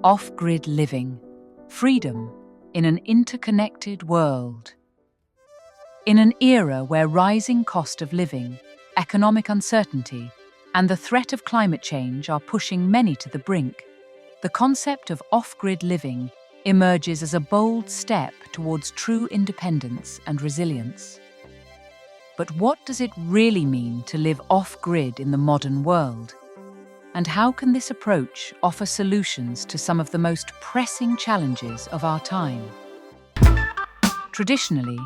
Off-grid living, freedom in an interconnected world. In an era where rising cost of living, economic uncertainty, and the threat of climate change are pushing many to the brink, the concept of off-grid living emerges as a bold step towards true independence and resilience. But what does it really mean to live off-grid in the modern world? And how can this approach offer solutions to some of the most pressing challenges of our time? Traditionally,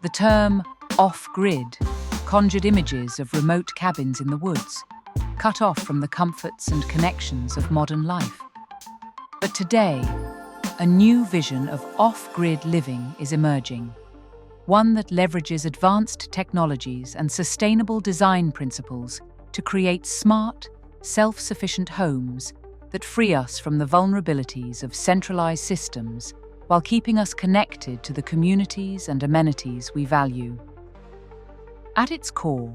the term off-grid conjured images of remote cabins in the woods, cut off from the comforts and connections of modern life. But today, a new vision of off-grid living is emerging, one that leverages advanced technologies and sustainable design principles to create smart, self-sufficient homes that free us from the vulnerabilities of centralized systems while keeping us connected to the communities and amenities we value. At its core,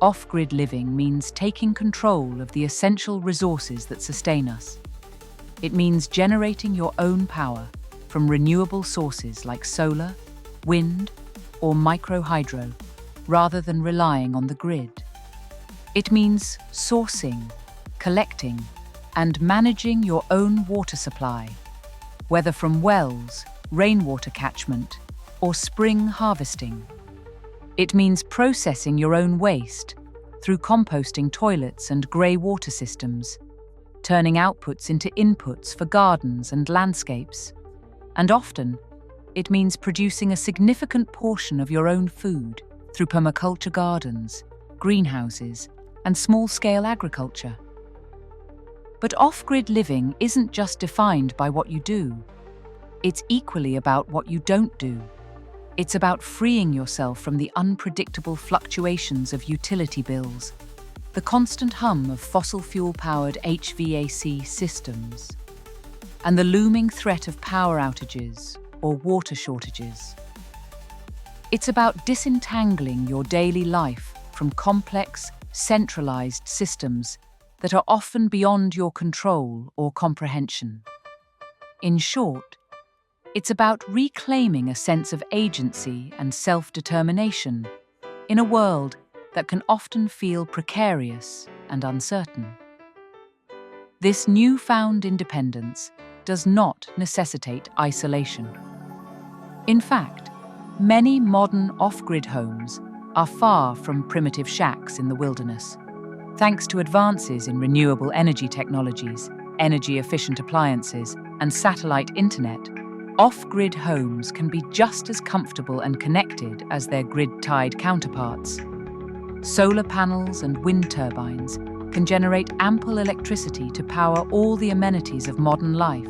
off-grid living means taking control of the essential resources that sustain us. It means generating your own power from renewable sources like solar, wind, or microhydro, rather than relying on the grid. It means sourcing, collecting, and managing your own water supply, whether from wells, rainwater catchment, or spring harvesting. It means processing your own waste through composting toilets and grey water systems, turning outputs into inputs for gardens and landscapes. And often, it means producing a significant portion of your own food through permaculture gardens, greenhouses, and small-scale agriculture. But off-grid living isn't just defined by what you do. It's equally about what you don't do. It's about freeing yourself from the unpredictable fluctuations of utility bills, the constant hum of fossil fuel-powered HVAC systems, and the looming threat of power outages or water shortages. It's about disentangling your daily life from complex, centralized systems that are often beyond your control or comprehension. In short, it's about reclaiming a sense of agency and self-determination in a world that can often feel precarious and uncertain. This newfound independence does not necessitate isolation. In fact, many modern off-grid homes are far from primitive shacks in the wilderness. Thanks to advances in renewable energy technologies, energy-efficient appliances, and satellite internet, off-grid homes can be just as comfortable and connected as their grid-tied counterparts. Solar panels and wind turbines can generate ample electricity to power all the amenities of modern life,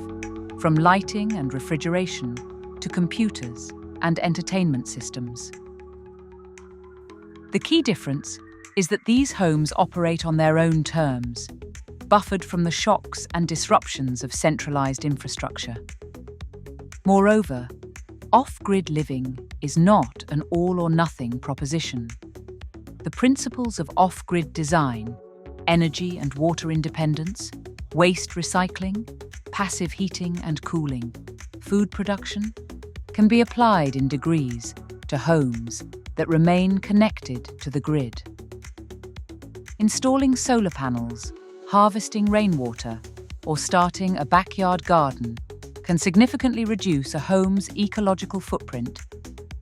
from lighting and refrigeration to computers and entertainment systems. The key difference is that these homes operate on their own terms, buffered from the shocks and disruptions of centralized infrastructure. Moreover, off-grid living is not an all-or-nothing proposition. The principles of off-grid design, energy and water independence, waste recycling, passive heating and cooling, food production, can be applied in degrees to homes that remain connected to the grid. Installing solar panels, harvesting rainwater, or starting a backyard garden can significantly reduce a home's ecological footprint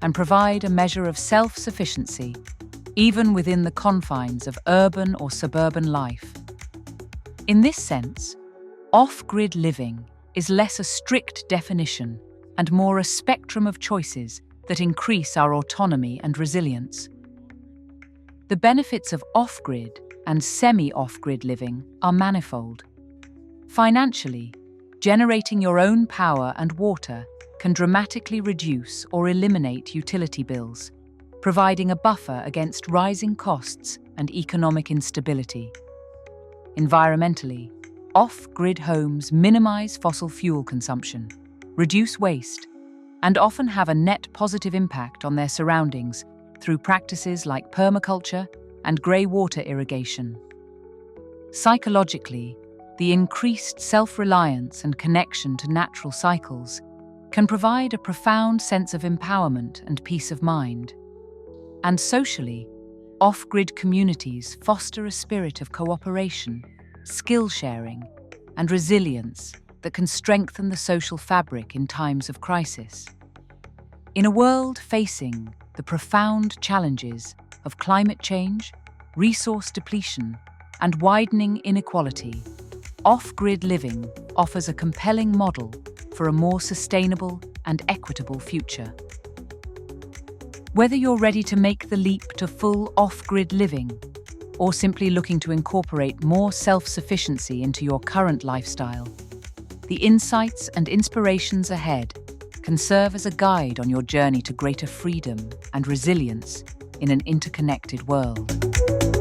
and provide a measure of self-sufficiency, even within the confines of urban or suburban life. In this sense, off-grid living is less a strict definition and more a spectrum of choices that increase our autonomy and resilience. The benefits of off-grid and semi-off-grid living are manifold. Financially, generating your own power and water can dramatically reduce or eliminate utility bills, providing a buffer against rising costs and economic instability. Environmentally, off-grid homes minimize fossil fuel consumption, reduce waste, and often have a net positive impact on their surroundings through practices like permaculture and grey water irrigation. Psychologically, the increased self-reliance and connection to natural cycles can provide a profound sense of empowerment and peace of mind. And socially, off-grid communities foster a spirit of cooperation, skill sharing, and resilience that can strengthen the social fabric in times of crisis. In a world facing the profound challenges of climate change, resource depletion, and widening inequality, off-grid living offers a compelling model for a more sustainable and equitable future. Whether you're ready to make the leap to full off-grid living, or simply looking to incorporate more self-sufficiency into your current lifestyle, the insights and inspirations ahead can serve as a guide on your journey to greater freedom and resilience in an interconnected world.